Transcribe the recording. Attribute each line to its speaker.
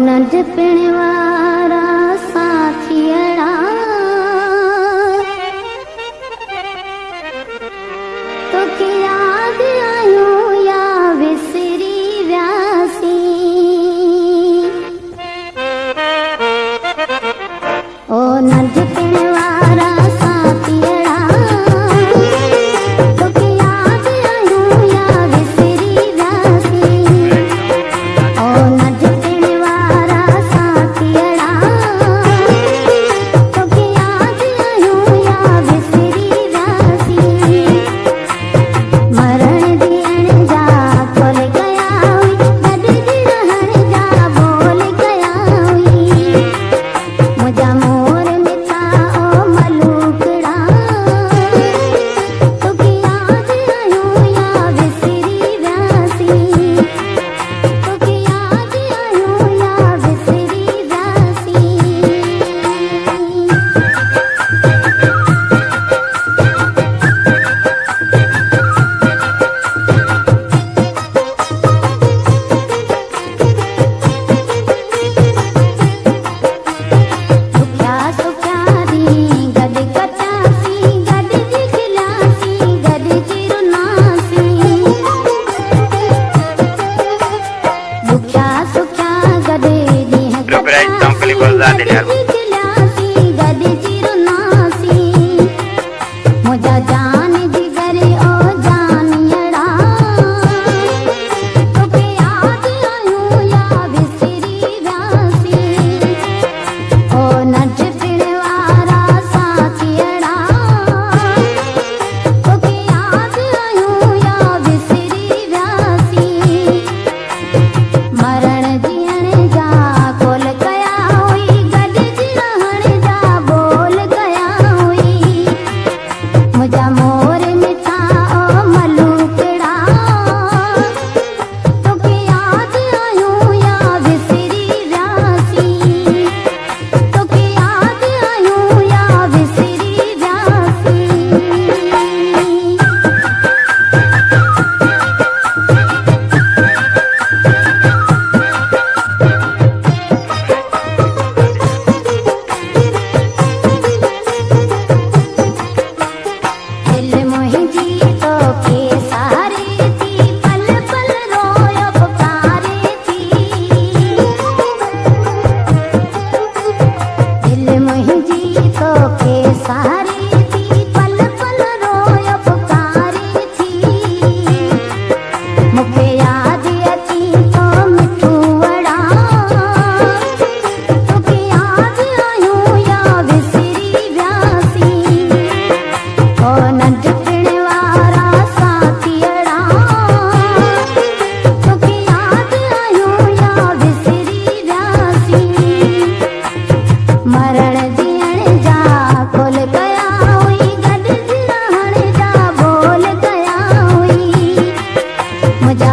Speaker 1: नंढपिण वारा साथियड़ा तोखे याद आयूं या विसरी व्यासी। ओ नंढपिण वारा साथियड़ा तोखे याद आयूं या विसरी व्यासी। ओ नंढपिण वारा साथियड़ा तोखे याद आयूं या विसरी व्यासी। मरण ॾियण जा खोल कया हुई, गॾिजी रहण जा बोल कया हुई। मुंहिंजा मोर मिठा ओ मलूकड़ा तोखे याद आयूं या विसरी व्यासी। तोखे याद आयूं या विसरी व्यासी। दुखिया सुखिया दी गॾु कटासी, गॾिजी खिलासी, गॾिजी रुनासी। दुखिया सुखिया गॾु ॾींहं
Speaker 2: Copyright Tom Clipper ज़ादे
Speaker 1: गॾिजी खिलासी, गॾिजी रुनासी। मुंहिंजा जान जिगर ओ जानियड़ा तोखे याद आयूं या विसरी व्यासी। ओ नंढपिण वारा साथियड़ा तोखे याद आयूं या विसरी व्यासी। मरण ॾियण जा खोल कया हुई, गॾिजी रहण जा बोल कया हुई। मुंहिंजा मोर मिठा ओ मलूकड़ा तोखे याद आयूं या विसरी व्यासी। तोखे याद आयूं या विसरी व्यासी। दिल मुंहिंजी तोखे सहारे थी, पल पल रोयो पुकारे थी। दिल मुंहिंजी तोखे सहारे थी, पल पल रोयो पुकारे थी। मूंखे यादि अची तो मिठू वड़ा तोखे याद आयूं या विसरी व्यासी। ओ नंढपिण वारा साथियड़ा तोखे याद आयूं या विसरी व्यासी। मरण ॾियण जा खोल कया हुई, गॾिजी रहण जा बोल कया हुई। मुंहिंजा